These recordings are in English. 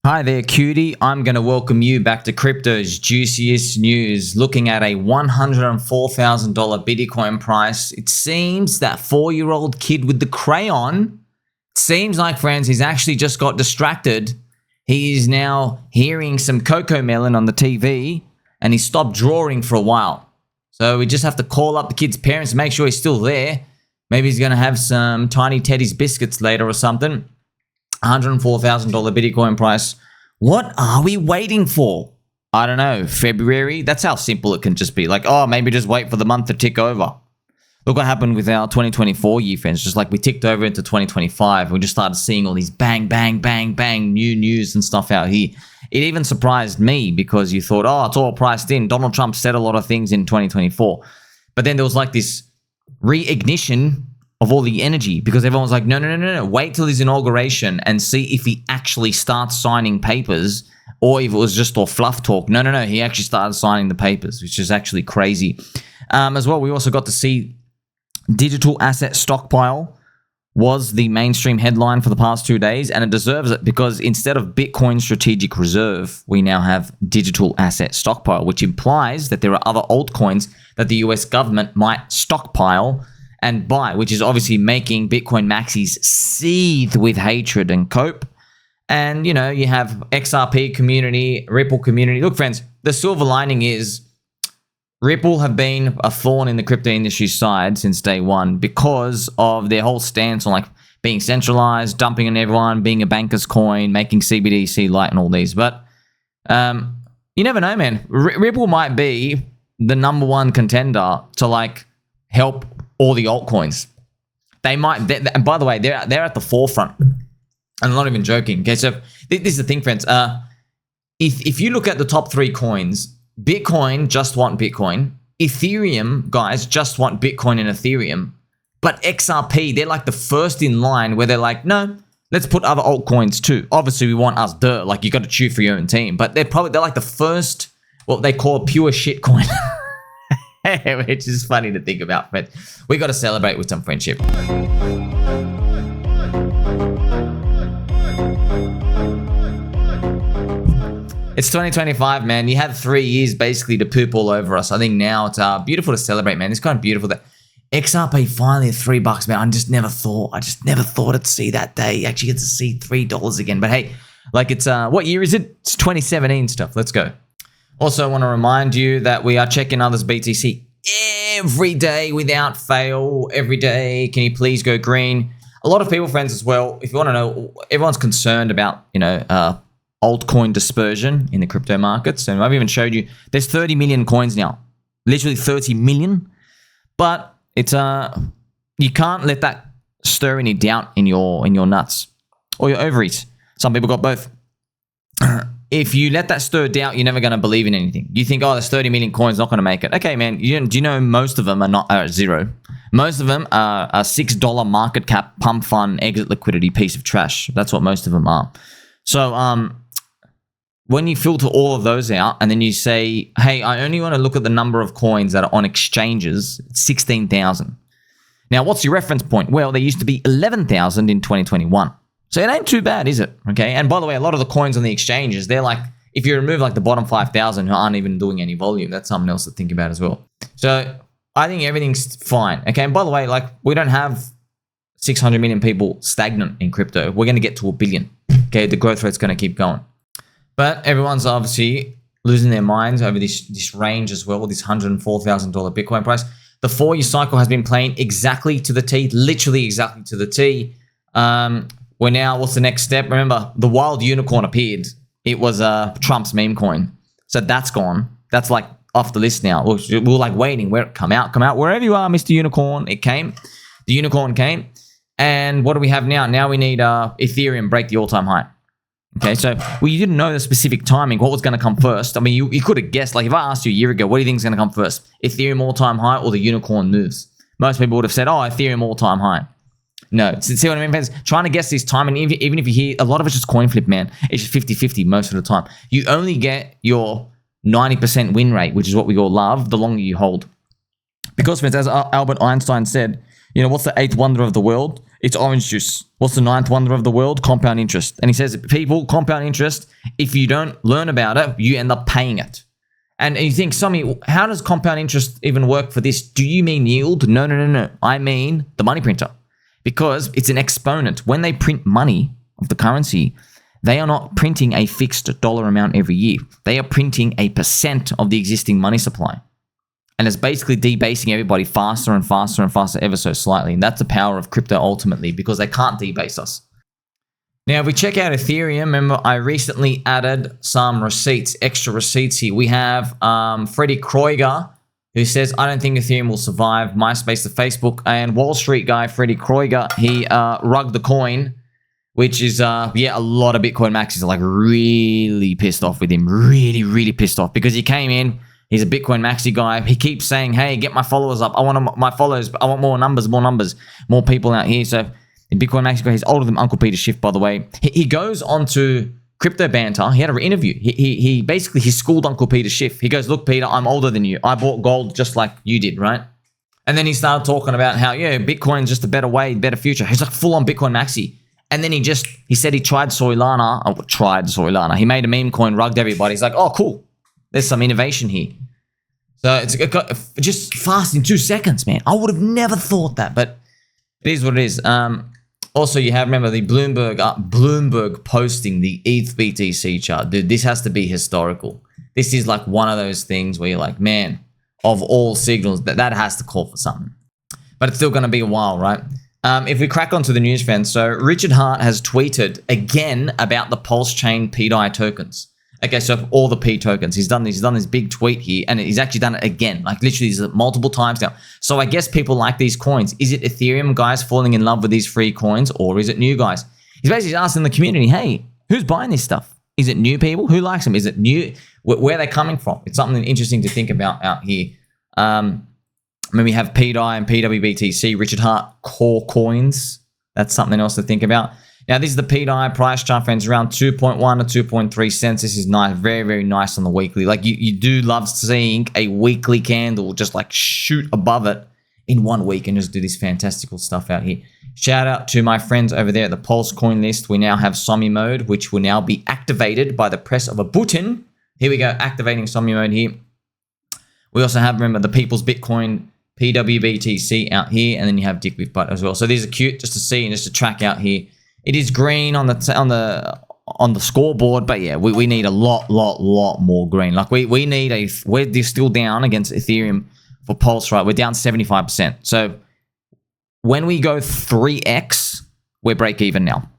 Hi there, cutie. I'm going to welcome you back to crypto's juiciest news. Looking at a $104,000 Bitcoin price. It seems that 4-year-old kid with the crayon, seems like, friends, he's actually just got distracted. He is now hearing some cocoa melon on the TV and he stopped drawing for a while. So we just have to call up the kid's parents and make sure he's still there. Maybe he's going to have some Tiny Teddy's biscuits later or something. $104,000 Bitcoin price. What are we waiting for? I don't know. February? That's how simple it can just be. Like, oh, maybe just wait for the month to tick over. Look what happened with our 2024 year, friends. Just like we ticked over into 2025. We just started seeing all these bang, bang, bang, bang new news and stuff out here. It even surprised me because you thought, oh, it's all priced in. Donald Trump said a lot of things in 2024. But then there was like this reignition of all the energy because everyone's like, no, wait till his inauguration and see if he actually starts signing papers or if it was just all fluff talk. No, he actually started signing the papers, which is actually crazy. As well, we also got to see digital asset stockpile was the mainstream headline for the past 2 days, and it deserves it because instead of Bitcoin strategic reserve, we now have digital asset stockpile, which implies that there are other altcoins that the US government might stockpile and buy, which is obviously making Bitcoin maxis seethe with hatred and cope. And, you know, you have XRP community, Ripple community. Look, friends, the silver lining is Ripple have been a thorn in the crypto industry side since day one because of their whole stance on like being centralized, dumping on everyone, being a banker's coin, making CBDC light and all these. But you never know, man. Ripple might be the #1 contender to like help all the altcoins. They might, and by the way, they're at the forefront. I'm not even joking. Okay, so this is the thing, friends. If you look at the top 3 coins, Bitcoin just want Bitcoin. Ethereum, guys, just want Bitcoin and Ethereum. But XRP, they're like the first in line where they're like, no, let's put other altcoins too. Obviously, we want us, duh. Like, you got to cheer for your own team. But they're like the first, what they call pure shit coin. Which is funny to think about, but we got to celebrate with some friendship. It's 2025, man. You had 3 years basically to poop all over us. I think now it's beautiful to celebrate, man. It's kind of beautiful that XRP finally at $3, man. I just never thought I'd see that day. You actually get to see $3 again. But hey, like it's what year is it? It's 2017 stuff. Let's go. Also, I want to remind you that we are checking others BTC every day without fail. Every day. Can you please go green? A lot of people, friends, as well. If you want to know, everyone's concerned about, altcoin dispersion in the crypto markets. And I've even showed you there's 30 million coins now. Literally 30 million. But it's you can't let that stir any doubt in your nuts or your ovaries. Some people got both. If you let that stir doubt, you're never going to believe in anything. You think, oh, there's 30 million coins, not going to make it. Okay, man, do you know most of them are not zero? Most of them are a $6 market cap, pump fund, exit liquidity piece of trash. That's what most of them are. So when you filter all of those out and then you say, hey, I only want to look at the number of coins that are on exchanges, it's 16,000. Now, what's your reference point? Well, there used to be 11,000 in 2021. So it ain't too bad, is it? Okay. And by the way, a lot of the coins on the exchanges, they're like, if you remove like the bottom 5,000 who aren't even doing any volume, that's something else to think about as well. So I think everything's fine. Okay. And by the way, like we don't have 600 million people stagnant in crypto. We're going to get to 1 billion. Okay. The growth rate's going to keep going. But everyone's obviously losing their minds over this range as well, this $104,000 Bitcoin price. The 4-year cycle has been playing exactly to the T, literally exactly to the T. We're now, what's the next step? Remember, the wild unicorn appeared. It was Trump's meme coin. So that's gone. That's like off the list now. We're like waiting. Come out. Wherever you are, Mr. Unicorn. It came. The unicorn came. And what do we have now? Now we need Ethereum break the all-time high. Okay, so you didn't know the specific timing, what was going to come first. I mean, you could have guessed. Like if I asked you a year ago, what do you think is going to come first? Ethereum all-time high or the unicorn moves? Most people would have said, oh, Ethereum all-time high. No, see what I mean, friends? Trying to guess this time, and even if you hear, a lot of it's just coin flip, man. It's just 50-50 most of the time. You only get your 90% win rate, which is what we all love, the longer you hold. Because, friends, as Albert Einstein said, You know, what's the 8th wonder of the world? It's orange juice. What's the 9th wonder of the world? Compound interest. And he says, people, compound interest, if you don't learn about it, you end up paying it. And you think, Somi, how does compound interest even work for this? Do you mean yield? No, no, no, no. I mean the money printer. Because it's an exponent. When they print money of the currency, they are not printing a fixed dollar amount every year. They are printing a % of the existing money supply. And it's basically debasing everybody faster and faster and faster ever so slightly. And that's the power of crypto ultimately, because they can't debase us. Now, if we check out Ethereum, remember I recently added some receipts, extra receipts here. We have Freddie Kroiger, who says, I don't think Ethereum will survive MySpace to Facebook. And Wall Street guy, Freddie Kroiger, he rugged the coin, which is, yeah, a lot of Bitcoin maxis are like really pissed off with him. Really, really pissed off because he came in. He's a Bitcoin maxi guy. He keeps saying, hey, get my followers up. I want my followers. I want more numbers, more people out here. So in Bitcoin maxi guy, he's older than Uncle Peter Schiff, by the way. He goes on to Crypto Banter. He had an interview. He basically, he schooled Uncle Peter Schiff. He goes, look, Peter, I'm older than you. I bought gold just like you did, right? And then he started talking about how, yeah, Bitcoin's just a better way, better future. He's like full on Bitcoin maxi. And then he said he tried Soylana. He made a meme coin, rugged everybody. He's like, oh, cool. There's some innovation here. So it's just fast in 2 seconds, man. I would have never thought that, but it is what it is. Also, you have, remember, the Bloomberg posting the ETH BTC chart. Dude, this has to be historical. This is like one of those things where you're like, man, of all signals, that has to call for something. But it's still going to be a while, right? If we crack onto the news, friends. So Richard Hart has tweeted again about the PulseChain pDAI tokens. Okay, so all the P tokens, he's done this big tweet here, and he's actually done it again, like literally multiple times now. So I guess people like these coins. Is it Ethereum guys falling in love with these free coins, or is it new guys? He's basically asking the community, hey, who's buying this stuff? Is it new people? Who likes them? Is it new? Where are they coming from? It's something interesting to think about out here. I mean, we have pDAI and pWBTC, Richard Hart core coins. That's something else to think about. Now, this is the pDAI price chart, friends, around 2.1 to 2.3 cents. This is nice, very, very nice on the weekly. Like, you do love seeing a weekly candle just like shoot above it in 1 week and just do this fantastical stuff out here. Shout out to my friends over there at the Pulse coin list. We now have Somi mode, which will now be activated by the press of a button. Here we go, activating Somi mode here. We also have, remember, the People's Bitcoin pWBTC out here, and then you have DickWifButt as well. So these are cute just to see and just to track out here. It is green on the scoreboard, but yeah, we need a lot more green. Like we need we're still down against Ethereum for Pulse, right? We're down 75%. So when we go 3x, we're break even now.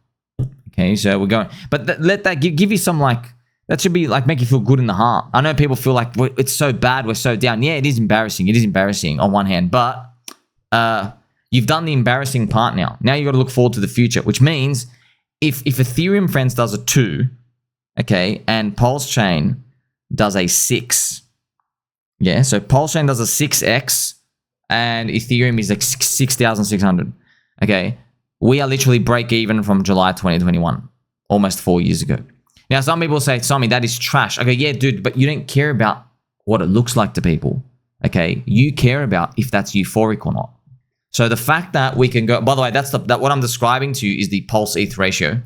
Okay, so we're going, but let that give you some like, that should be like make you feel good in the heart. I know people feel like it's so bad, we're so down. Yeah, it is embarrassing. It is embarrassing on one hand, but you've done the embarrassing part now. Now you got to look forward to the future, which means if Ethereum, friends, does a 2, okay, and PulseChain does a 6, yeah, so PulseChain does a 6x and Ethereum is like 6,600, okay, we are literally break even from July 2021, almost 4 years ago. Now, some people say, Somi, that is trash. Okay, yeah, dude, but you don't care about what it looks like to people, okay? You care about if that's euphoric or not. So the fact that we can go, by the way, that's what I'm describing to you is the Pulse ETH ratio,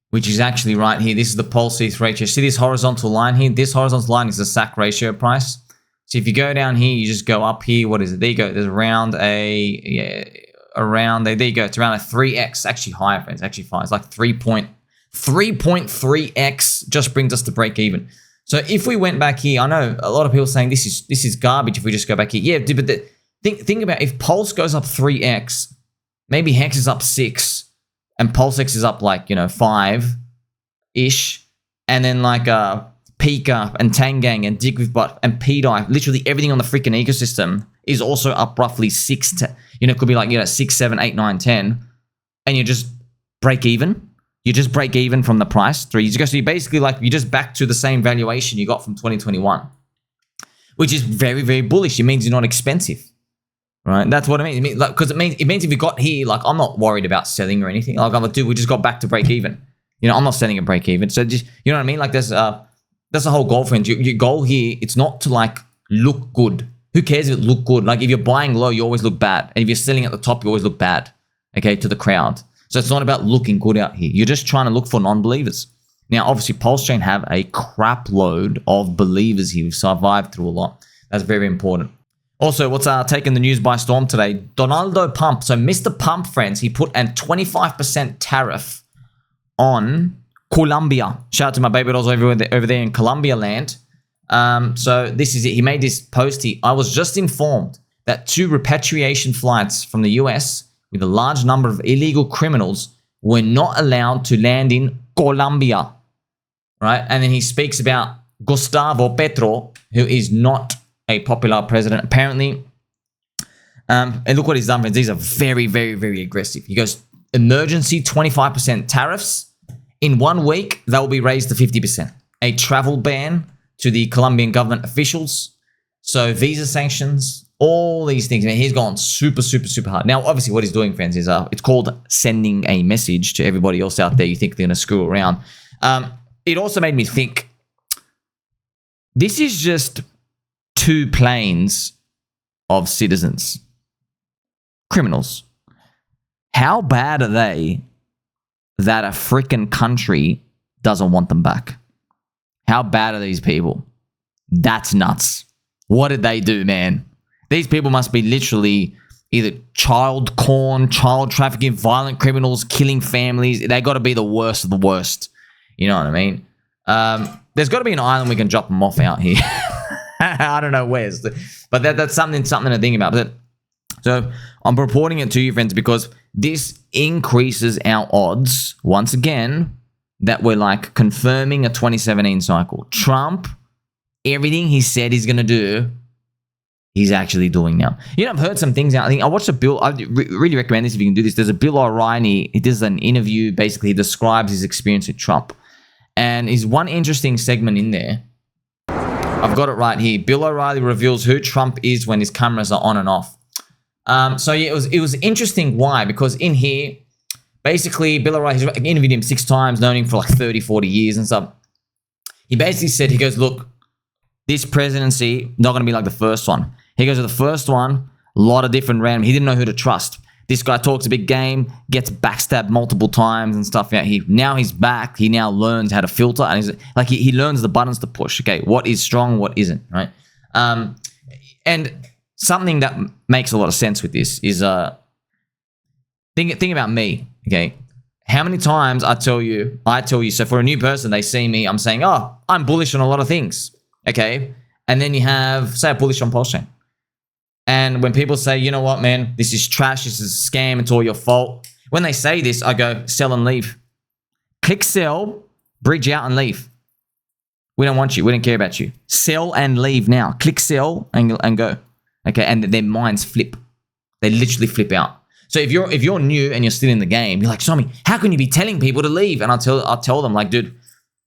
which is actually right here. This is the Pulse ETH ratio. See this horizontal line here? This horizontal line is the SAC ratio price. So if you go down here, you just go up here. What is it? There you go. There's around a, yeah, around there. There you go. It's around a 3x, actually higher, friends. Actually fine. It's like 3.3x just brings us to break even. So if we went back here, I know a lot of people saying this is garbage if we just go back here. Yeah, but think about if Pulse goes up 3x, maybe Hex is up 6, and PulseX is up like, 5-ish, and then like Pika and Tangang and DickWifButt and pDAI, literally everything on the freaking ecosystem is also up roughly 6 to, could be like 6, 7, 8, 9, 10, and you just break even. You just break even from the price 3 years ago. So you basically you just back to the same valuation you got from 2021, which is very, very bullish. It means you're not expensive. Right, that's what it means. Because it means if you got here, like I'm not worried about selling or anything. Like I'm like, dude, we just got back to break even. I'm not selling at break even. So just, you know what I mean? Like that's the whole goal, friends. Your goal here, it's not to like look good. Who cares if it look good? Like if you're buying low, you always look bad. And if you're selling at the top, you always look bad, okay, to the crowd. So it's not about looking good out here. You're just trying to look for non-believers. Now, obviously, PulseChain have a crap load of believers here who've survived through a lot. That's very important. Also, what's taking the news by storm today? Donaldo Pump. So Mr. Pump, friends, he put a 25% tariff on Colombia. Shout out to my baby dolls over there in Colombia land. So this is it. He made this post. I was just informed that 2 repatriation flights from the US with a large number of illegal criminals were not allowed to land in Colombia. Right? And then he speaks about Gustavo Petro, who is not a popular president, apparently. And look what he's done, friends. These are very, very, very aggressive. He goes, emergency 25% tariffs. In 1 week, they will be raised to 50%. A travel ban to the Colombian government officials. So visa sanctions, all these things. Man, he's gone super, super, super hard. Now, obviously, what he's doing, friends, is it's called sending a message to everybody else out there you think they're going to screw around. It also made me think, this is just 2 planes of citizens. Criminals. How bad are they that a freaking country doesn't want them back? How bad are these people? That's nuts. What did they do, man? These people must be literally either child trafficking, violent criminals, killing families. They got to be the worst of the worst. You know what I mean? There's got to be an island we can drop them off out here. I don't know where's, but that's something to think about. So I'm reporting it to you, friends, because this increases our odds once again that we're like confirming a 2017 cycle. Trump, everything he said he's going to do, he's actually doing now. You know, I've heard some things out. I think I watched a Bill. I really recommend this if you can do this. There's a Bill O'Reilly. He does an interview. Basically, he describes his experience with Trump. And there's one interesting segment in there. I've got it right here. Bill O'Reilly reveals who Trump is when his cameras are on and off. So yeah, it was interesting. Why? Because in here, basically, Bill O'Reilly, he's interviewed him 6 times, known him for like 30, 40 years and stuff. He basically said, he goes, look, this presidency, not going to be like the first one. He goes, the first one, a lot of different random. He didn't know who to trust. This guy talks a big game, gets backstabbed multiple times and stuff. Now he's back. He now learns how to filter, and he's like he learns the buttons to push. Okay, what is strong, what isn't, right? And something that makes a lot of sense with this is think about me. Okay, how many times I tell you. So for a new person, they see me. I'm saying, oh, I'm bullish on a lot of things. Okay, and then you have say I'm bullish on PulseChain. And when people say, you know what, man, this is trash, this is a scam, it's all your fault. When they say this, I go, sell and leave. Click sell, bridge out and leave. We don't want you. We don't care about you. Sell and leave now. Click sell and go. Okay, and their minds flip. They literally flip out. So if you're new and you're still in the game, you're like, Somi, how can you be telling people to leave? And I'll tell them, like, dude,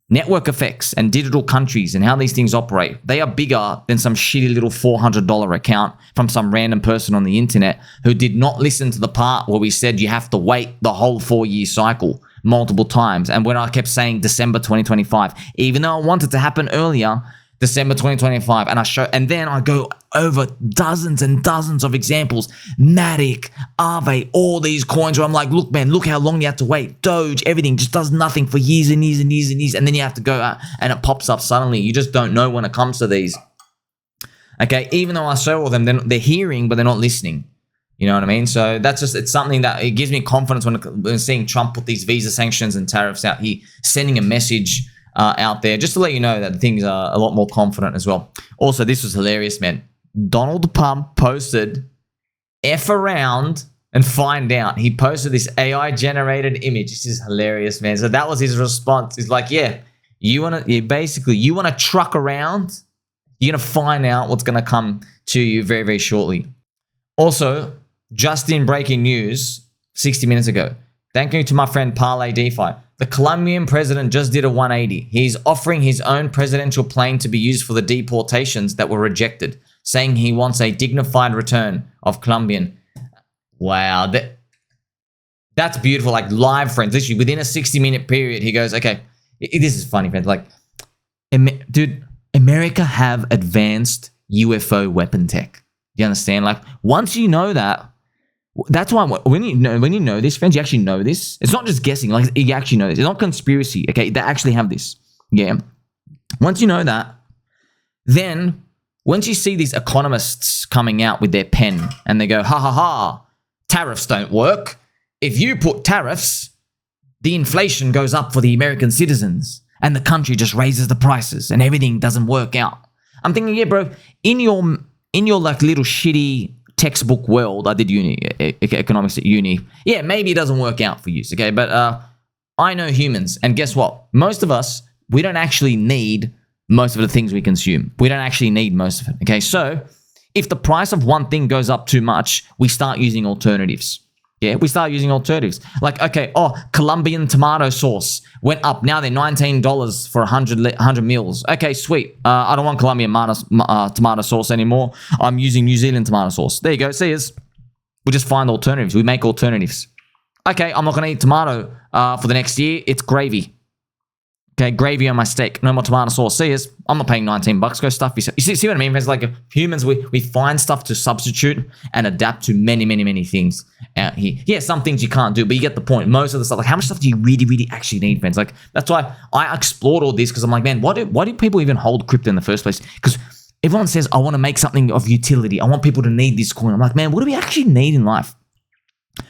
network effects and digital countries and how these things operate, they are bigger than some shitty little $400 account from some random person on the internet who did not listen to the part where we said you have to wait the whole 4-year cycle multiple times. And when I kept saying December 2025, even though I wanted to happen earlier, December 2025, and then I go over dozens and dozens of examples, Matic, Aave, all these coins where I'm like, look, man, look how long you have to wait. Doge, everything just does nothing for years and years and years and years, and then you have to go out and it pops up suddenly. You just don't know when it comes to these. Okay, even though I show all them, they're hearing, but they're not listening. You know what I mean? So that's just, it's something that it gives me confidence when seeing Trump put these visa sanctions and tariffs out. He sending a message out there just to let you know that things are a lot more confident as well. Also, this was hilarious, man. Donald Pump posted F around and find out. He posted this AI generated image. This is hilarious, man. So that was his response. He's like, yeah, you want to truck around, you're going to find out what's going to come to you very, very shortly. Also, just in breaking news 60 minutes ago, thank you to my friend Parlay DeFi. The Colombian president just did a 180. He's offering his own presidential plane to be used for the deportations that were rejected, saying he wants a dignified return of Colombian. Wow, that's beautiful. Like live, friends. Literally within a 60-minute period, he goes, okay, this is funny, friends. Like, dude, America have advanced UFO weapon tech. You understand? Like, once you know that, that's why when you know this, friends, you actually know this. It's not just guessing. Like, you actually know this. It's not conspiracy. Okay, they actually have this. Yeah. Once you know that, then once you see these economists coming out with their pen and they go, ha ha ha, tariffs don't work. If you put tariffs, the inflation goes up for the American citizens and the country just raises the prices and everything doesn't work out. I'm thinking, yeah, bro, in your like little shitty textbook world, I did economics at uni. Yeah, maybe it doesn't work out for you, okay? But I know humans, and guess what? Most of us, we don't actually need most of the things we consume. We don't actually need most of it, okay? So if the price of one thing goes up too much, we start using alternatives. Yeah, we start using alternatives. Like, okay, Colombian tomato sauce went up. Now they're $19 for 100 mils. Okay, sweet. I don't want Colombian tomato sauce anymore. I'm using New Zealand tomato sauce. There you go. See us. We just find alternatives. We make alternatives. Okay, I'm not going to eat tomato for the next year. It's gravy. Okay, gravy on my steak. No more tomato sauce. See us. I'm not paying $19. Go stuff yourself. You see what I mean? It's like humans, we find stuff to substitute and adapt to many, many, many things out here. Yeah, some things you can't do, but you get the point. Most of the stuff, like, how much stuff do you really, really actually need, friends? Like, that's why I explored all this, because I'm like, man, why do people even hold crypto in the first place? Because everyone says, I want to make something of utility. I want people to need this coin. I'm like, man, what do we actually need in life?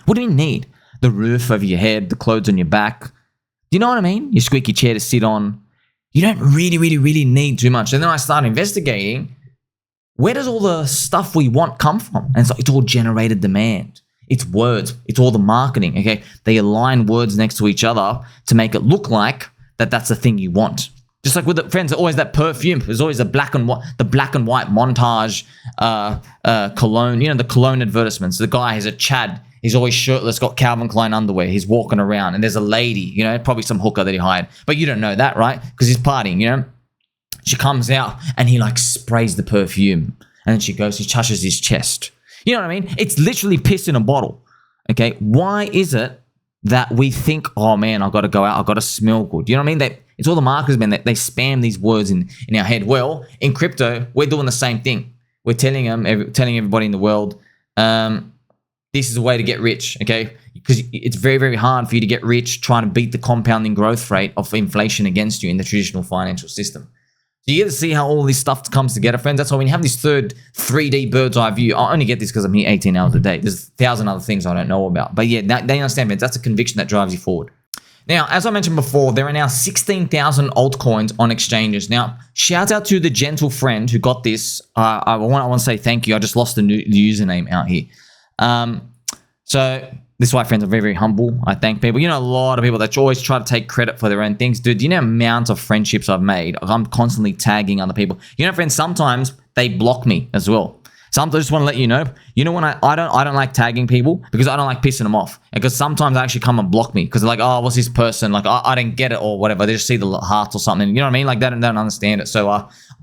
What do we need? The roof over your head, the clothes on your back. Do you know what I mean? Your squeaky chair to sit on. You don't really, really, really need too much. And then I started investigating, where does all the stuff we want come from? And it's all generated demand. It's words. It's all the marketing, okay? They align words next to each other to make it look like that's the thing you want. Just like with the friends, always that perfume. There's always the black and white montage cologne. You know, the cologne advertisements. The guy has a Chad. He's always shirtless, got Calvin Klein underwear. He's walking around, and there's a lady, you know, probably some hooker that he hired. But you don't know that, right? Because he's partying, you know? She comes out, and he, like, sprays the perfume. And then she touches his chest. You know what I mean? It's literally piss in a bottle, okay? Why is it that we think, oh, man, I've got to go out, I've got to smell good? You know what I mean? It's all the marketers, man, they spam these words in our head. Well, in crypto, we're doing the same thing. We're telling everybody in the world, this is a way to get rich, okay? Because it's very, very hard for you to get rich trying to beat the compounding growth rate of inflation against you in the traditional financial system. So you get to see how all this stuff comes together, friends. That's why when you have this third 3D bird's eye view, I only get this because I'm here 18 hours a day. There's 1,000 other things I don't know about. But yeah, they understand, friends. That's a conviction that drives you forward. Now, as I mentioned before, there are now 16,000 altcoins on exchanges. Now, shout out to the gentle friend who got this. I want to say thank you. I just lost the username out here. So this is why, friends, I'm very, very humble. I thank people. You know, a lot of people that always try to take credit for their own things. Dude, you know the amount of friendships I've made? I'm constantly tagging other people. You know, friends, sometimes they block me as well. Sometimes I just want to let you know when I don't like tagging people because I don't like pissing them off. Because sometimes they actually come and block me because they're like, oh, what's this person? Like, I didn't get it or whatever. They just see the hearts or something. You know what I mean? Like, they don't understand it. So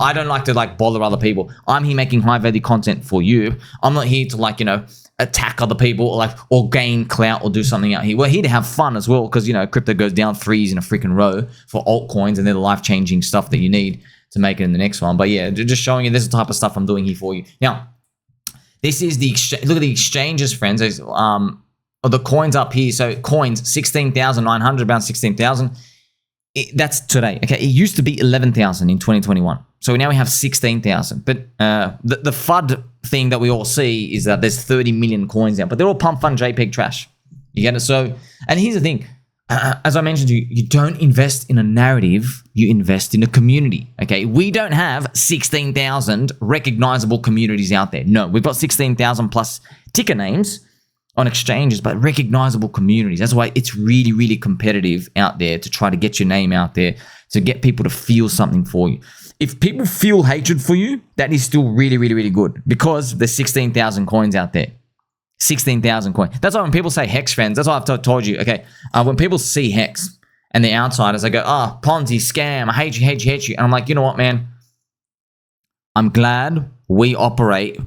I don't like to, like, bother other people. I'm here making high-value content for you. I'm not here to, like, you know, attack other people or gain clout or do something out here. We're here to have fun as well because, you know, crypto goes down threes in a freaking row for altcoins and they're the life-changing stuff that you need to make it in the next one. But yeah, just showing you this is the type of stuff I'm doing here for you. Now, this is the exchange. Look at the exchanges, friends. There's, the coins up here. So coins, 16,900, about 16,000. That's today. Okay, it used to be 11,000 in 2021. So now we have 16,000. But the FUD thing that we all see is that there's 30 million coins out, but they're all pump fun JPEG trash. You get it? So, and here's the thing. As I mentioned to you, you don't invest in a narrative, you invest in a community, okay? We don't have 16,000 recognizable communities out there. No, we've got 16,000 plus ticker names on exchanges, but recognizable communities. That's why it's really, really competitive out there to try to get your name out there, to get people to feel something for you. If people feel hatred for you, that is still really, really, really good because there's 16,000 coins out there. 16,000 coins. That's why when people say hex, friends, that's why I've told you, okay, when people see hex and the outsiders, they go, oh, Ponzi, scam, I hate you, hate you, hate you. And I'm like, you know what, man? I'm glad we operate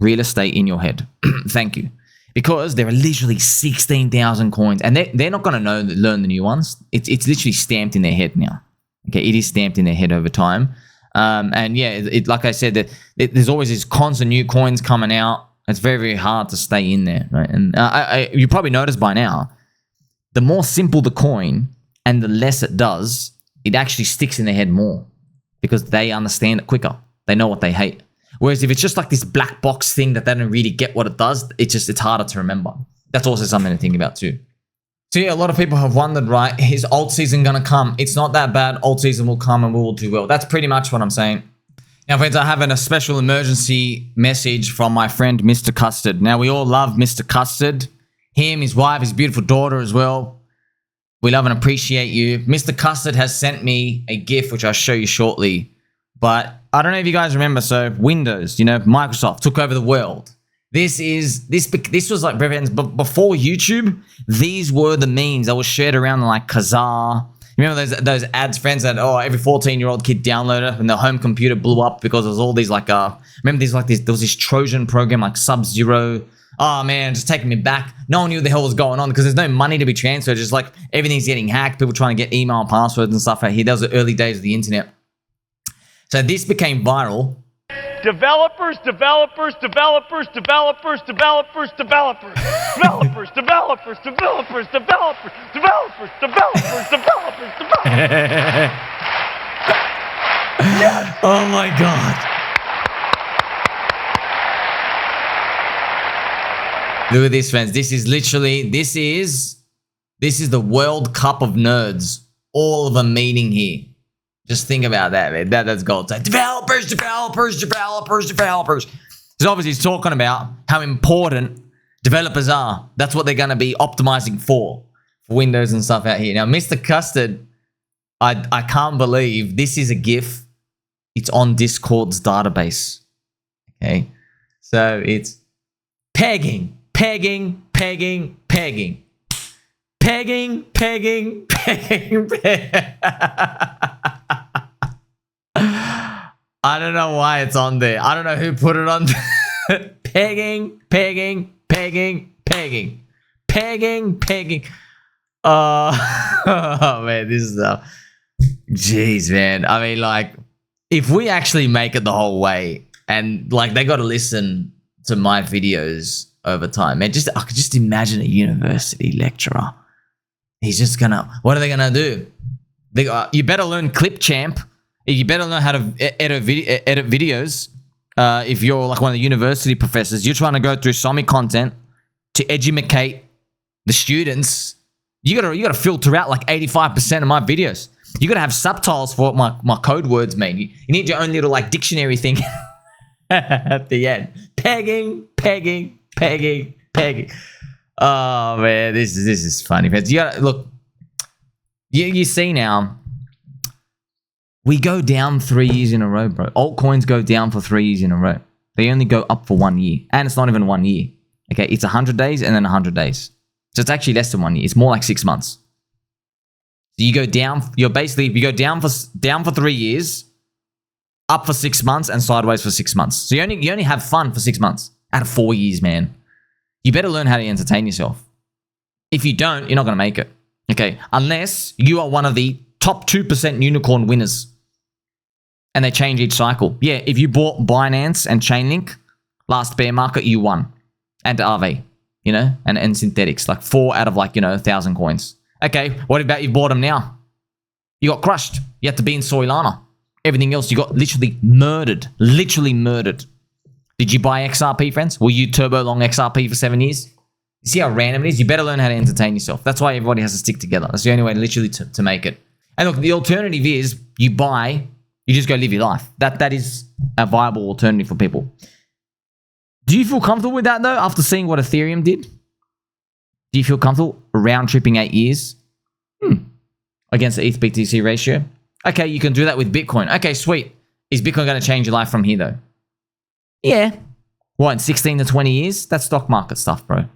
real estate in your head. Thank you. Because there are literally 16,000 coins and they're not going to learn the new ones. It's literally stamped in their head now. Okay, it is stamped in their head over time. And yeah, like I said, there's always these constant new coins coming out. It's very, very hard to stay in there, right? And you probably noticed by now, the more simple the coin and the less it does, it actually sticks in their head more because they understand it quicker. They know what they hate. Whereas if it's just like this black box thing that they don't really get what it does, it's harder to remember. That's also something to think about too. So yeah, a lot of people have wondered, right, is alt season going to come? It's not that bad. Alt season will come and we will do well. That's pretty much what I'm saying. Now, friends, I have a special emergency message from my friend, Mr. Custard. Now, we all love Mr. Custard. Him, his wife, his beautiful daughter as well. We love and appreciate you. Mr. Custard has sent me a GIF, which I'll show you shortly. But I don't know if you guys remember, so Windows, Microsoft took over the world. This was like, but before YouTube, these were the memes that were shared around like Kazaa. Remember those ads, friends, that every 14-year-old kid downloaded it and their home computer blew up because there was all these like remember these like this, there was this Trojan program like Sub-Zero. Oh man, just taking me back. No one knew what the hell was going on because there's no money to be transferred. Just like everything's getting hacked. People trying to get email passwords and stuff out here. That was the early days of the internet. So this became viral. Developers. Yes. Oh my God. Look at this, friends. This is literally, this is the World Cup of nerds. All of them meeting here. Just think about that, man. That's gold. It's like, developers. So obviously he's talking about how important developers are. That's what they're going to be optimizing for Windows and stuff out here. Now, Mr. Custard, I can't believe this is a GIF. It's on Discord's database. Okay. So it's pegging. I don't know why it's on there. I don't know who put it on. Pegging. Oh man, this is jeez, man. I mean, like, if we actually make it the whole way, and like they got to listen to my videos over time, man. I could just imagine a university lecturer. He's just gonna. What are they gonna do? You better learn Clipchamp. You better learn how to edit videos. If you're like one of the university professors, you're trying to go through SOMI content to educate the students. You gotta filter out like 85% of my videos. You gotta have subtitles for what my code words mean. You need your own little like dictionary thing at the end. Pegging. Oh man, this is funny. You gotta look. You see now. We go down 3 years in a row, bro. Altcoins go down for 3 years in a row. They only go up for 1 year. And it's not even 1 year. Okay, it's 100 days and then 100 days. So it's actually less than 1 year. It's more like 6 months. So you go down, you go down for 3 years, up for 6 months, and sideways for 6 months. So you only have fun for 6 months out of 4 years, man. You better learn how to entertain yourself. If you don't, you're not going to make it. Okay, unless you are one of the top 2% unicorn winners. And they change each cycle. Yeah, if you bought Binance and Chainlink last bear market, you won. And RV, and synthetics. Like 4 out of 1,000 coins. Okay, what about you bought them now? You got crushed. You had to be in Soylana. Everything else, you got literally murdered. Literally murdered. Did you buy XRP, friends? Were you turbo long XRP for 7 years? You see how random it is? You better learn how to entertain yourself. That's why everybody has to stick together. That's the only way literally to make it. And look, the alternative is you just go live your life. That is a viable alternative for people. Do you feel comfortable with that though? After seeing what Ethereum did? Do you feel comfortable round tripping 8 years? Against the ETH-BTC ratio? Okay, you can do that with Bitcoin. Okay, sweet. Is Bitcoin going to change your life from here though? Yeah. What, in 16 to 20 years? That's stock market stuff, bro.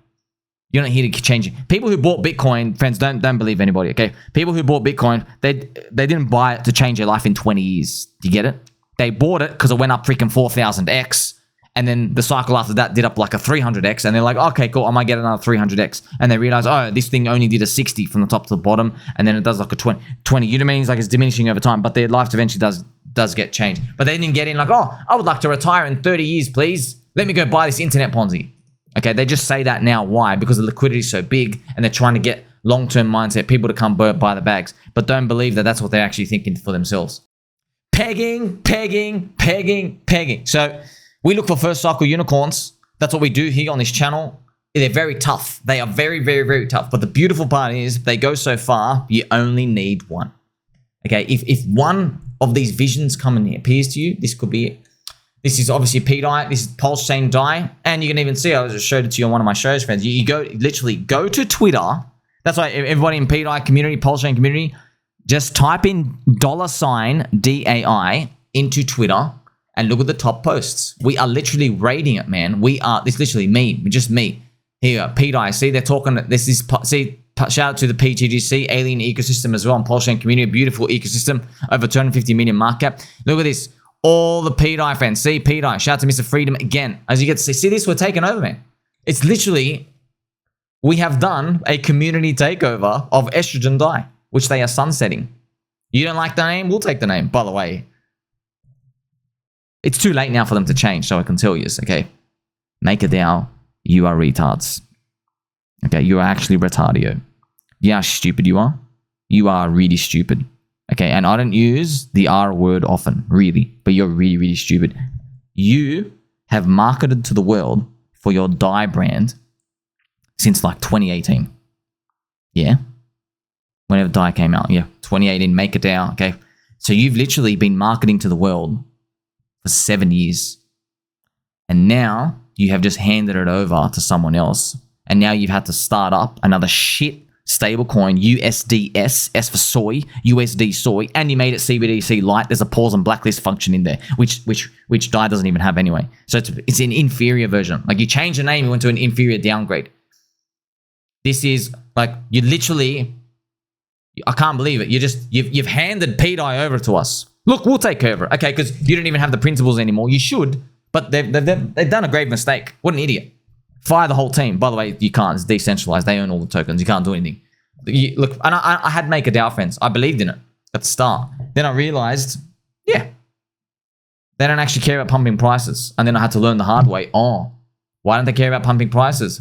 You're not here to change it. People who bought Bitcoin, friends, don't believe anybody, okay? People who bought Bitcoin, they didn't buy it to change their life in 20 years. Do you get it? They bought it because it went up freaking 4,000x. And then the cycle after that did up like a 300x. And they're like, okay, cool, I might get another 300x. And they realize, oh, this thing only did a 60 from the top to the bottom. And then it does like a 20. You know what I mean? It's like it's diminishing over time. But their life eventually does does get changed. But they didn't get in like, oh, I would like to retire in 30 years, please. Let me go buy this internet Ponzi. Okay, they just say that now. Why? Because the liquidity is so big and they're trying to get long-term mindset people to come buy the bags. But don't believe that that's what they're actually thinking for themselves. Pegging. So we look for first cycle unicorns. That's what we do here on this channel. They're very tough. They are very, very, very tough. But the beautiful part is they go so far, you only need one. Okay, if one of these visions come and appears to you, this could be it. This is obviously pDAI. This is PulseChain DAI. And you can even see, I just showed it to you on one of my shows, friends. You literally go to Twitter. That's why everybody in pDAI community, PulseChain community, just type in $DAI into Twitter and look at the top posts. We are literally rating it, man. This literally me, just me. Here, pDAI. See, they're talking, shout out to the PTGC alien ecosystem as well on PulseChain community, a beautiful ecosystem, over 250 million market cap. Look at this. All the pDAI fans. See, pDAI. Shout out to Mr. Freedom again. As you get to see this, we're taking over, man. It's literally, we have done a community takeover of Estrogen DAI, which they are sunsetting. You don't like the name? We'll take the name, by the way. It's too late now for them to change, so I can tell you this, okay? Make a DAO. You are retards. Okay, you are actually retardio. You know how stupid you are? You are really stupid. Okay, and I don't use the R word often, really, but you're really, really stupid. You have marketed to the world for your DAI brand since like 2018. Yeah? Whenever DAI came out, yeah, 2018, make a DAO, okay? So you've literally been marketing to the world for 7 years. And now you have just handed it over to someone else. And now you've had to start up another shit stablecoin, USDS, S for soy, USD soy, and you made it CBDC light. There's a pause and blacklist function in there, which DAI doesn't even have anyway. So it's an inferior version. Like you change the name, you went to an inferior downgrade. This is like, you literally, I can't believe it. You've handed pDAI over to us. Look, we'll take over. Okay, because you don't even have the principles anymore. You should, but they've done a grave mistake. What an idiot. Fire the whole team. By the way, you can't. It's decentralized. They own all the tokens. You can't do anything. Look, and I had make a DAO, friends. I believed in it at the start. Then I realized, yeah, they don't actually care about pumping prices. And then I had to learn the hard way. Oh, why don't they care about pumping prices?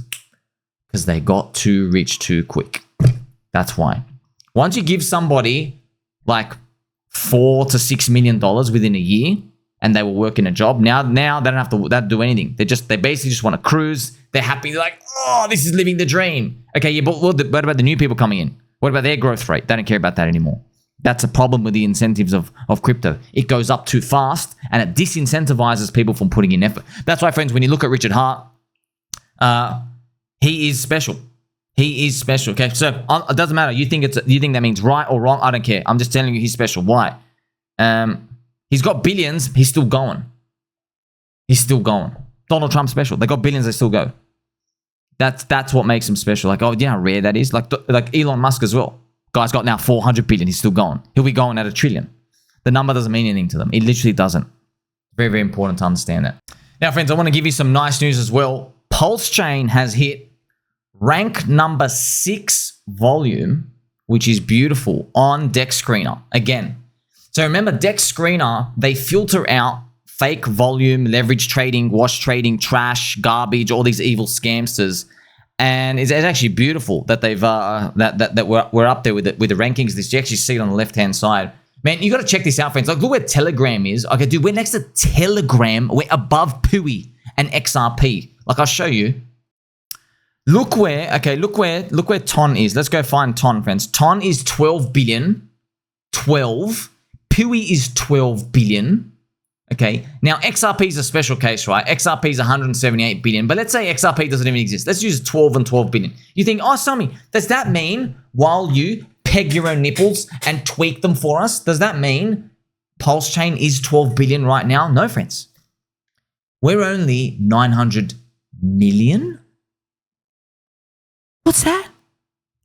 Because they got too rich too quick. That's why. Once you give somebody like $4 to $6 million within a year, and they will work in a job. Now they don't have to do anything. They basically just want to cruise. They're happy. They're like, oh, this is living the dream. Okay, yeah, but what about the new people coming in? What about their growth rate? They don't care about that anymore. That's a problem with the incentives of crypto. It goes up too fast and it disincentivizes people from putting in effort. That's why, friends, when you look at Richard Hart, he is special. He is special. Okay, so it doesn't matter. You think that means right or wrong? I don't care. I'm just telling you he's special. Why? He's got billions. He's still going. He's still going. Donald Trump special. They got billions. They still go. That's what makes him special. Like, oh, yeah, how rare that is. Like Elon Musk as well. Guy's got now 400 billion. He's still going. He'll be going at $1 trillion. The number doesn't mean anything to them. It literally doesn't. Very, very important to understand that. Now, friends, I want to give you some nice news as well. PulseChain has hit rank number 6 volume, which is beautiful, on Dex Screener. Again. So remember, Dex Screener, they filter out fake volume, leverage trading, wash trading, trash, garbage, all these evil scamsters. And it's actually beautiful that they've that we're up there with the rankings. This, you actually see it on the left-hand side. Man, you got to check this out, friends. Like, look where Telegram is. Okay, dude, we're next to Telegram. We're above PWBTC and XRP. Like, I'll show you. Look where TON is. Let's go find TON, friends. TON is 12 billion. 12. PWBTC is 12 billion. Okay. Now, XRP is a special case, right? XRP is 178 billion. But let's say XRP doesn't even exist. Let's use 12 and 12 billion. You think, oh, Sammy, does that mean while you peg your own nipples and tweak them for us, does that mean PulseChain is 12 billion right now? No, friends. We're only 900 million. What's that?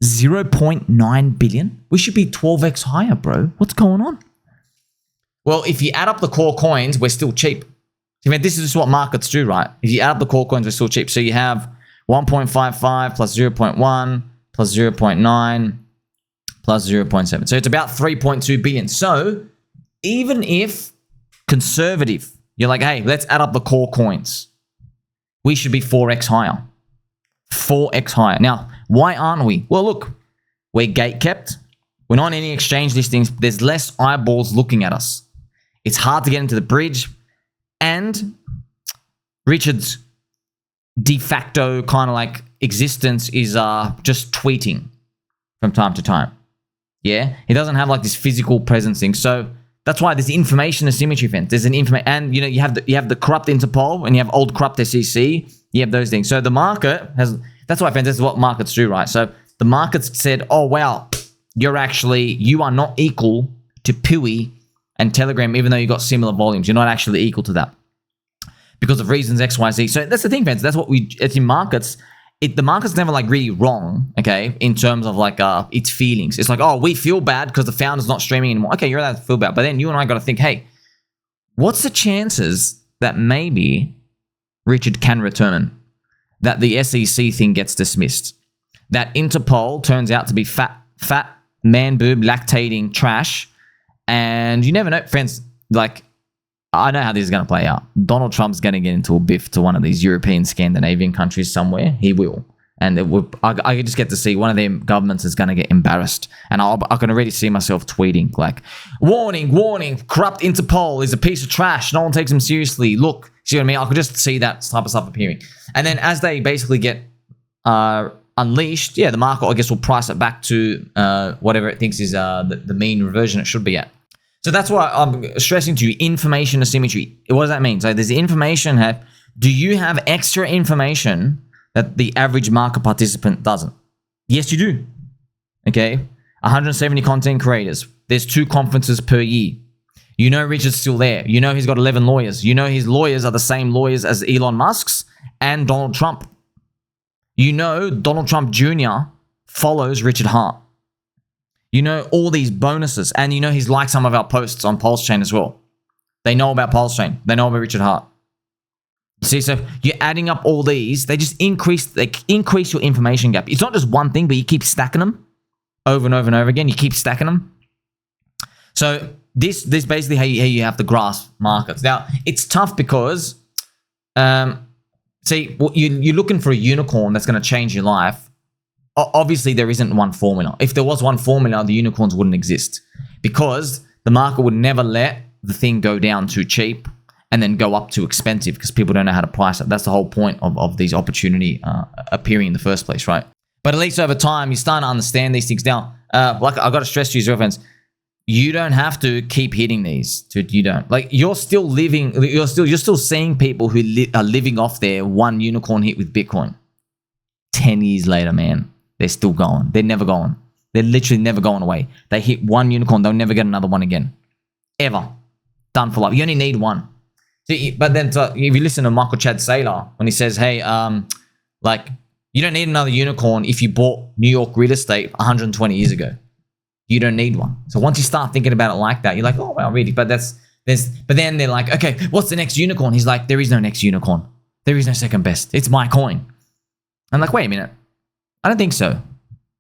0.9 billion? We should be 12x higher, bro. What's going on? Well, if you add up the core coins, we're still cheap. I mean, this is just what markets do, right? If you add up the core coins, we're still cheap. So you have 1.55 plus 0.1 plus 0.9 plus 0.7. So it's about 3.2 billion. So even if conservative. You're like, hey, let's add up the core coins. We should be 4x higher. 4x higher. Now, why aren't we? Well, look, we're gate-kept. We're not on any exchange listings. There's less eyeballs looking at us. It's hard to get into the bridge. And Richard's de facto kind of like existence is just tweeting from time to time. Yeah? He doesn't have like this physical presence thing. So that's why there's information asymmetry fence. There's an information, and you have the corrupt Interpol, and you have old corrupt SEC. You have those things. So the market has. That's why, friends. This is what markets do, right? So the markets said, "Oh wow, you are not equal to PWBTC and Telegram, even though you got similar volumes. You're not actually equal to that because of reasons X, Y, Z." So that's the thing, friends. That's what it's in markets. The market's never like really wrong, okay, in terms of like its feelings. It's like, oh, we feel bad because the founder's not streaming anymore. Okay, you're allowed to feel bad. But then you and I got to think, hey, what's the chances that maybe Richard can return, that the SEC thing gets dismissed, that Interpol turns out to be fat man boob lactating trash, and you never know, friends. Like, I know how this is going to play out. Donald Trump's going to get into a biff to one of these European, Scandinavian countries somewhere. He will. And I just get to see one of them governments is going to get embarrassed. And I can already see myself tweeting like, warning, corrupt Interpol is a piece of trash. No one takes him seriously. Look, see what I mean? I could just see that type of stuff appearing. And then as they basically get unleashed, yeah, the market, I guess, will price it back to whatever it thinks is the mean reversion it should be at. So that's why I'm stressing to you, information asymmetry. What does that mean? So there's information. Do you have extra information that the average market participant doesn't? Yes, you do. Okay. 170 content creators. There's 2 conferences per year. You know Richard's still there. You know he's got 11 lawyers. You know his lawyers are the same lawyers as Elon Musk's and Donald Trump. You know Donald Trump Jr. follows Richard Hart. You know all these bonuses, and you know he's liked some of our posts on PulseChain as well. They know about PulseChain. They know about Richard Hart. See, so you're adding up all these. They just increase your information gap. It's not just one thing, but you keep stacking them over and over and over again. You keep stacking them. So this basically how you have to grasp markets. Now it's tough because, see, you're looking for a unicorn that's going to change your life. Obviously, there isn't one formula. If there was one formula, the unicorns wouldn't exist because the market would never let the thing go down too cheap and then go up too expensive because people don't know how to price it. That's the whole point of these opportunity appearing in the first place, right? But at least over time, you're starting to understand these things. Now, like I got to stress to you, friends, you don't have to keep hitting these. Dude, you don't. Like you're still seeing people who are living off their one unicorn hit with Bitcoin. 10 years later, man. They're still going. They're never going. They're literally never going away. They hit one unicorn. They'll never get another one again. Ever. Done for life. You only need one. See, but then if you listen to Michael Chad Saylor, when he says, hey, like, you don't need another unicorn if you bought New York real estate 120 years ago. You don't need one. So once you start thinking about it like that, you're like, oh, well, really? But then they're like, okay, what's the next unicorn? He's like, there is no next unicorn. There is no second best. It's my coin. I'm like, wait a minute. I don't think so.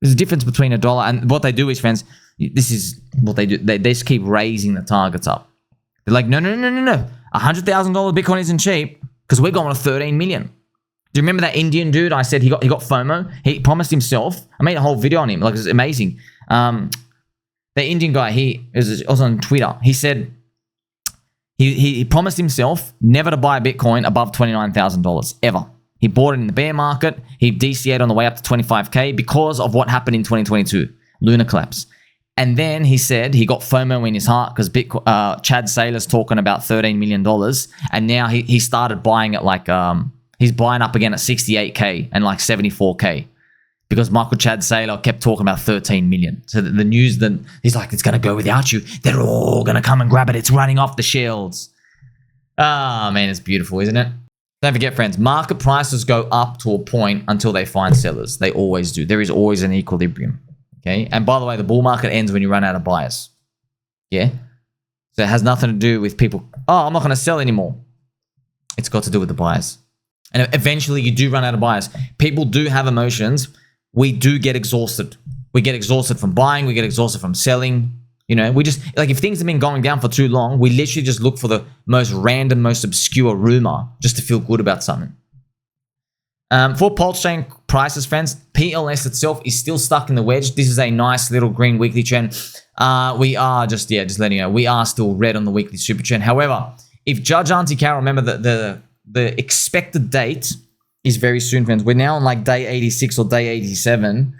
There's a difference between $1 and what they do is, friends, this is what they do. They just keep raising the targets up. They're like, no. $100,000 Bitcoin isn't cheap because we're going to 13 million. Do you remember that Indian dude? I said he got FOMO. He promised himself. I made a whole video on him. Like, it's amazing. The Indian guy, he was also on Twitter. He said he promised himself never to buy Bitcoin above $29,000 ever. He bought it in the bear market. He DCA'd on the way up to 25K because of what happened in 2022, lunar collapse. And then he said he got FOMO in his heart because Chad Saylor's talking about $13 million. And now he started buying it like, he's buying up again at 68K and like 74K because Michael Chad Saylor kept talking about 13 million. So the news, then he's like, it's going to go without you. They're all going to come and grab it. It's running off the shelves. Ah, man, it's beautiful, isn't it? Don't forget, friends, market prices go up to a point until they find sellers. They always do. There is always an equilibrium. Okay. And by the way, the bull market ends when you run out of buyers. Yeah. So it has nothing to do with people, oh, I'm not going to sell anymore. It's got to do with the buyers. And eventually you do run out of buyers. People do have emotions. We do get exhausted. We get exhausted from buying. We get exhausted from selling. You know, we just, like, if things have been going down for too long, we literally just look for the most random, most obscure rumor just to feel good about something. For PulseChain prices, friends, PLS itself is still stuck in the wedge. This is a nice little green weekly trend. We are just letting you know, we are still red on the weekly super trend. However, if Judge Auntie Carol, remember the expected date is very soon, friends. We're now on like day 86 or day 87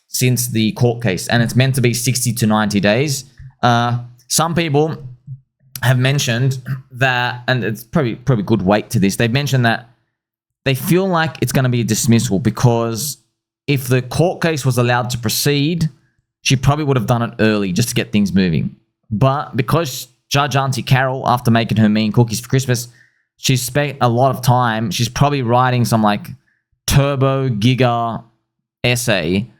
since the court case, and it's meant to be 60 to 90 days. Some people have mentioned that, and it's probably good weight to this. They've mentioned that they feel like it's going to be a dismissal because if the court case was allowed to proceed, she probably would have done it early just to get things moving. But because Judge Auntie Carol, after making her mean cookies for Christmas, she's spent a lot of time. She's probably writing some like turbo giga essay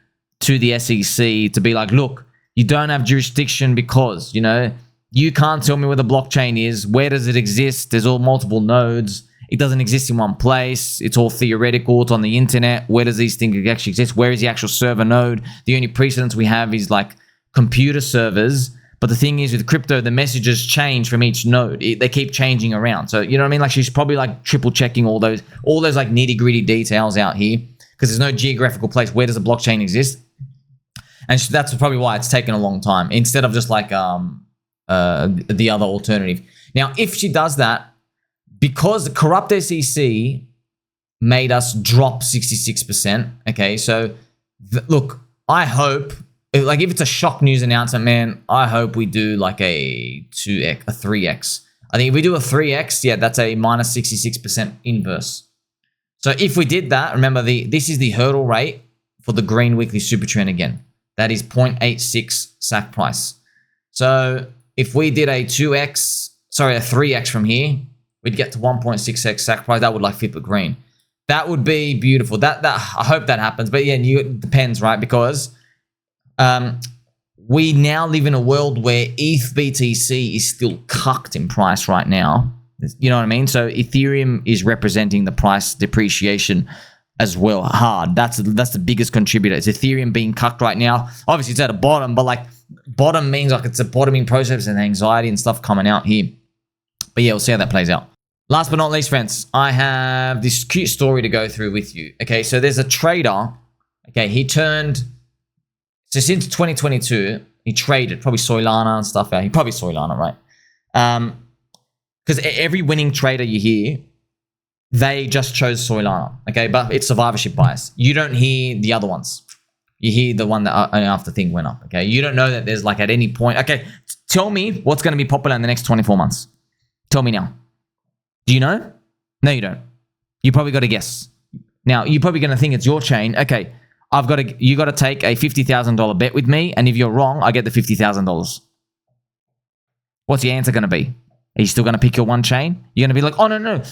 to the SEC to be like, look, you don't have jurisdiction because, you know, you can't tell me where the blockchain is. Where does it exist? There's all multiple nodes. It doesn't exist in one place. It's all theoretical. It's on the internet. Where does these things actually exist? Where is the actual server node? The only precedence we have is like computer servers. But the thing is with crypto, the messages change from each node. They keep changing around. So, you know what I mean? Like she's probably like triple checking all those like nitty gritty details out here because there's no geographical place. Where does a blockchain exist? And that's probably why it's taken a long time instead of just like the other alternative. Now, if she does that, because the corrupt SEC made us drop 66%, okay, so look, I hope, like if it's a shock news announcement, man, I hope we do like a 2x, a 3x. I think if we do a 3x, yeah, that's a minus 66% inverse. So if we did that, remember this is the hurdle rate for the green weekly super trend again. That is 0.86 SAC price. So if we did a 3x from here, we'd get to 1.6x SAC price. That would like flip it green. That would be beautiful. That I hope that happens. But yeah, it depends, right? Because we now live in a world where ETH-BTC is still cucked in price right now. You know what I mean? So Ethereum is representing the price depreciation as well hard. That's the biggest contributor. It's Ethereum being cucked right now. Obviously, it's at a bottom, but like bottom means like it's a bottoming process and anxiety and stuff coming out here. But yeah, we'll see how that plays out. Last but not least, friends, I have this cute story to go through with you. Okay, so there's a trader. Okay, so since 2022, he traded probably Soylana and stuff out. He probably Soylana, right? Because every winning trader you hear, they just chose Soylana. Okay, but it's survivorship bias. You don't hear the other ones. You hear the one that after thing went up. Okay, you don't know that there's like at any point. Okay, tell me what's going to be popular in the next 24 months. Tell me now. Do you know? No, you don't. You probably got to guess. Now, you're probably going to think it's your chain. Okay, you got to take a $50,000 bet with me, and if you're wrong, I get the $50,000. What's your answer going to be? Are you still going to pick your one chain? You're going to be like, oh, no.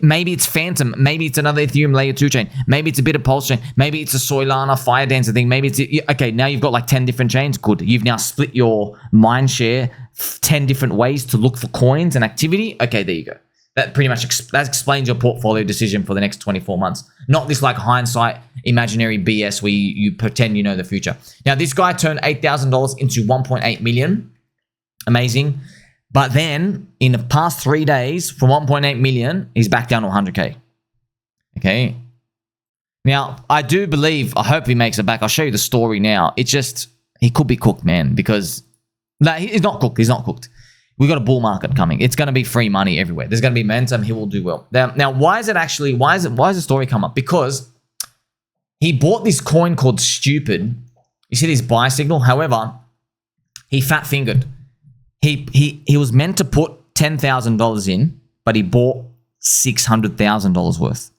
Maybe it's Phantom. Maybe it's another Ethereum layer 2 chain. Maybe it's a bit of PulseChain. Maybe it's a Soylana Fire Dancer thing. Maybe it's... Okay, now you've got like 10 different chains. Good. You've now split your mind share 10 different ways to look for coins and activity. Okay, there you go. That pretty much that explains your portfolio decision for the next 24 months. Not this like hindsight, imaginary BS where you pretend you know the future. Now, this guy turned $8,000 into 1.8 million. Amazing. But then, in the past 3 days, from 1.8 million, he's back down to 100K. Okay. Now, I do believe, I hope he makes it back. I'll show you the story now. It's just, he could be cooked, man, because... No, he's not cooked. He's not cooked. We've got a bull market coming. It's going to be free money everywhere. There's going to be momentum. He will do well. Now, why is the story come up? Because he bought this coin called Stupid. You see this buy signal? However, he fat fingered. He was meant to put $10,000 in, but he bought $600,000 worth.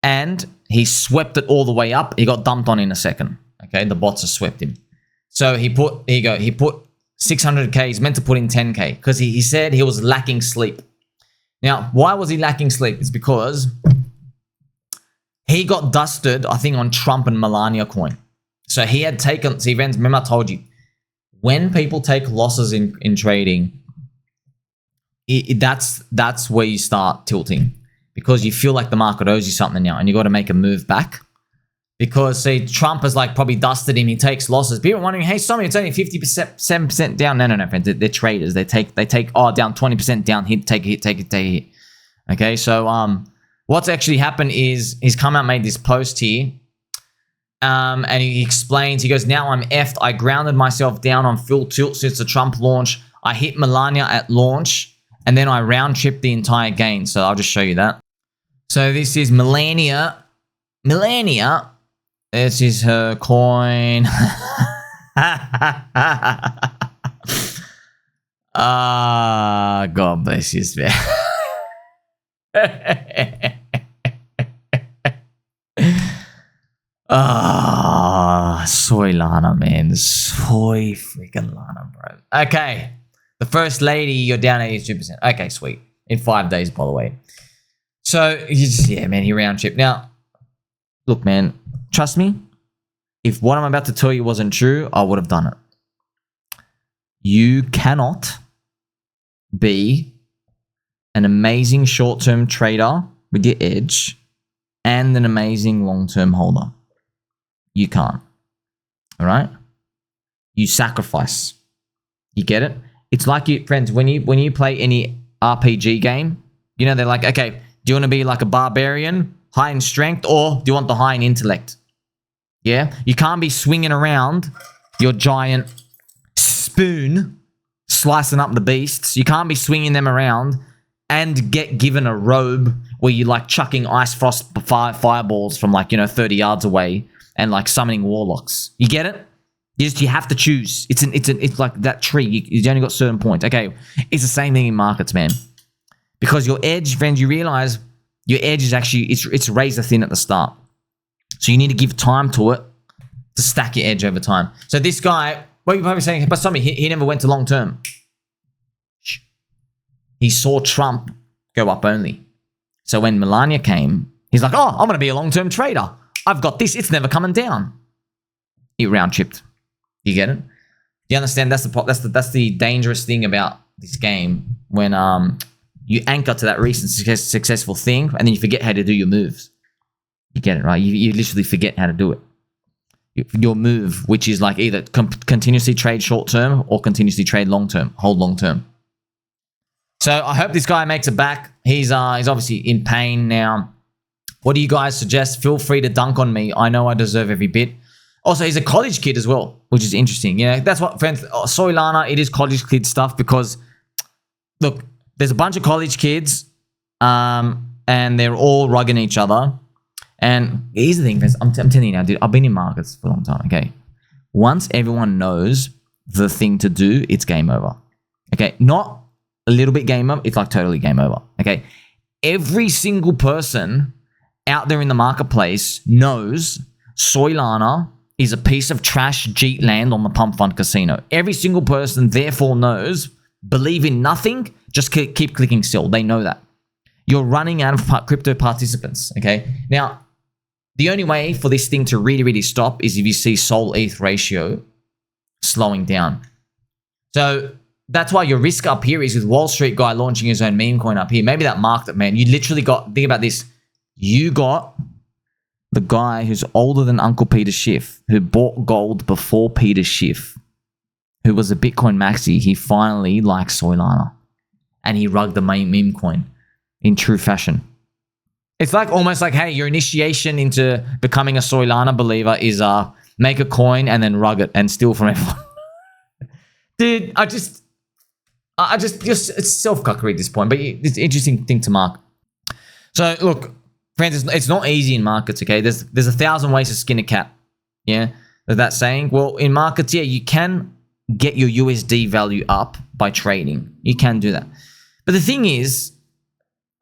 And he swept it all the way up. He got dumped on in a second. Okay, the bots have swept him. So he put 600K. He's meant to put in 10K because he said he was lacking sleep. Now, why was he lacking sleep? It's because he got dusted, I think, on Trump and Melania coin. So he had taken, see, friends, remember I told you, when people take losses in trading, that's where you start tilting because you feel like the market owes you something now and you got to make a move back. Because, see, Trump has like probably dusted him. He takes losses. People are wondering, hey, Sommy, it's only 50%, 7% down. No, friends. They're traders. They take, down 20% down, hit, take a hit, take a hit. Okay, so what's actually happened is he's come out, made this post here. And he explains, he goes, now I'm effed. I grounded myself down on full tilt since the Trump launch. I hit Melania at launch, and then I round tripped the entire gain. So I'll just show you that. So this is Melania. This is her coin. God bless you, man. Soylana, man. Soy freaking Lana, bro. Okay. The first lady, you're down 82%. Okay, sweet. In 5 days, by the way. So, yeah, man, he round trip. Now, look, man, trust me. If what I'm about to tell you wasn't true, I would have done it. You cannot be an amazing short-term trader with your edge and an amazing long-term holder. You can't. All right? You sacrifice. You get it? It's like, you friends, when you play any RPG game, you know, they're like, okay, do you want to be like a barbarian, high in strength, or do you want the high in intellect? Yeah? You can't be swinging around your giant spoon, slicing up the beasts. You can't be swinging them around and get given a robe where you're like chucking ice frost fireballs from like, 30 yards away and like summoning warlocks. You get it? You have to choose. It's like that tree. You only got certain points. Okay, it's the same thing in markets, man. Because your edge, friends, you realize your edge is actually, it's razor thin at the start. So you need to give time to it to stack your edge over time. So this guy, what you're probably saying, but somebody, he never went to long term. He saw Trump go up only. So when Melania came, he's like, oh, I'm going to be a long-term trader. I've got this. It's never coming down. He round tripped. You get it? You understand? That's the dangerous thing about this game when you anchor to that recent successful thing and then you forget how to do your moves. You get it, right? You literally forget how to do it. Your move, which is like either continuously trade short-term or continuously trade long-term, hold long-term. So I hope this guy makes it back. He's obviously in pain now. What do you guys suggest? Feel free to dunk on me. I know I deserve every bit. Also, he's a college kid as well, which is interesting. You know, that's what, friends, Soylana, it is college kid stuff because, look, there's a bunch of college kids and they're all rugging each other. And here's the thing, friends, I'm telling you now, dude, I've been in markets for a long time, okay? Once everyone knows the thing to do, it's game over. Okay, not a little bit game over, it's like totally game over, okay? Every single person out there in the marketplace knows Soylana is a piece of trash Jeet land on the pump fund casino. Every single person therefore knows, believe in nothing, just keep clicking sell. They know that. You're running out of crypto participants, okay? Now, the only way for this thing to really, really stop is if you see Sol ETH ratio slowing down. So that's why your risk up here is with Wall Street guy launching his own meme coin up here. Maybe that market, man. You literally got, think about this. You got the guy who's older than Uncle Peter Schiff, who bought gold before Peter Schiff, who was a Bitcoin maxi. He finally likes Soylana. And he rugged the meme coin in true fashion. It's like almost like, hey, your initiation into becoming a Soylana believer is make a coin and then rug it and steal from everyone. Dude, I just it's self-cuckery at this point, but it's an interesting thing to mark. So look, friends, it's not easy in markets, okay? There's 1,000 ways to skin a cat, yeah? That saying? Well, in markets, yeah, you can get your USD value up by trading. You can do that. But the thing is,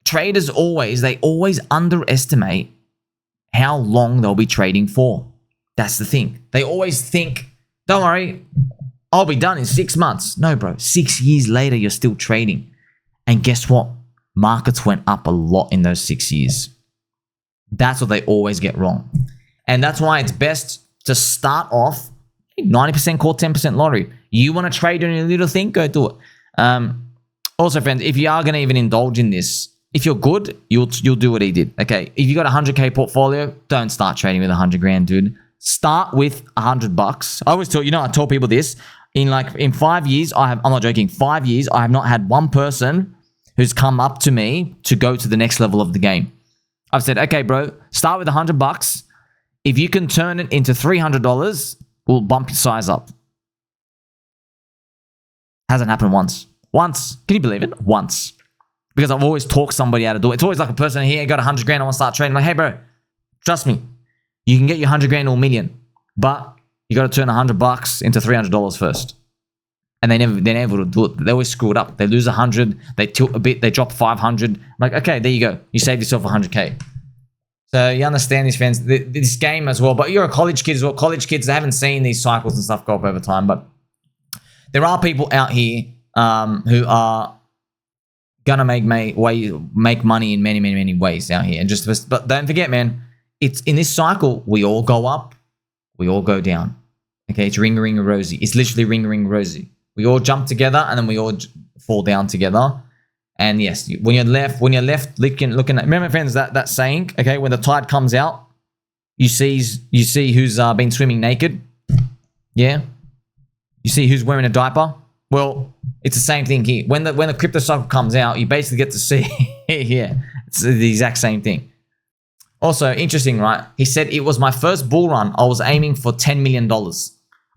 traders always underestimate how long they'll be trading for. That's the thing. They always think, don't worry, I'll be done in 6 months. No, bro. 6 years later, you're still trading. And guess what? Markets went up a lot in those 6 years. That's what they always get wrong. And that's why it's best to start off 90% call, 10% lottery. You want to trade on a little thing? Go do it. Also, friends, if you are going to even indulge in this, if you're good, you'll do what he did. Okay, if you got a 100K portfolio, don't start trading with 100 grand, dude. Start with $100. I always tell I tell people this. In 5 years, I'm not joking. 5 years, I have not had one person who's come up to me to go to the next level of the game. I've said, okay, bro, start with $100. If you can turn it into $300, we'll bump your size up. Hasn't happened once. Once. Can you believe it? Once. Because I've always talked somebody out of it. It's always like a person here, got 100 grand, I want to start trading. I'm like, hey, bro, trust me. You can get your 100 grand to $1 million, but you got to turn $100 into $300 first. And they never do it. They always screw it up. They lose 100, they tilt a bit, they drop 500. I'm like, okay, there you go. You saved yourself 100K. So you understand this, fans, this game as well. But you're a college kid as well. College kids, they haven't seen these cycles and stuff go up over time. But there are people out here who are gonna make money in many ways out here. But don't forget, man, it's in this cycle, we all go up, we all go down. Okay, it's ring rosy. It's literally ring rosy. We all jump together and then we all fall down together. And yes, when you're left looking at, remember, friends, that saying, okay, when the tide comes out, you see who's been swimming naked. Yeah, you see who's wearing a diaper. Well, it's the same thing here. When the crypto cycle comes out, you basically get to see, yeah, it's the exact same thing. Also, interesting, right? He said, it was my first bull run. I was aiming for $10 million.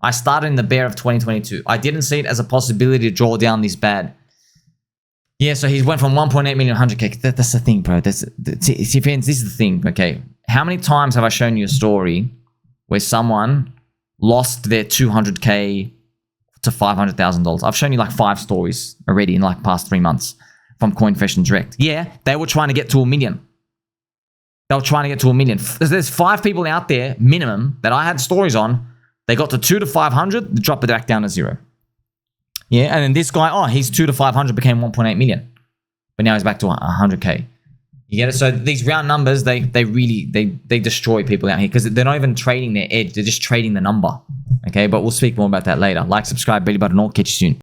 I started in the bear of 2022. I didn't see it as a possibility to draw down this bad. Yeah, so he went from 1.8 million, 100K. That's the thing, bro. See, friends, this is the thing, okay? How many times have I shown you a story where someone lost their 200K to $500,000? I've shown you like 5 stories already in like past 3 months from CoinFresh and Direct. Yeah, they were trying to get to $1 million. They were trying to get to $1 million. There's 5 people out there, minimum, that I had stories on. They got to 2 to 500, drop it back down to 0. Yeah, and then this guy, he's 2 to 500 became 1.8 million. But now he's back to 100K. You get it? So these round numbers, they really destroy people out here because they're not even trading their edge. They're just trading the number. Okay, but we'll speak more about that later. Like, subscribe, belly button, all. Catch you soon.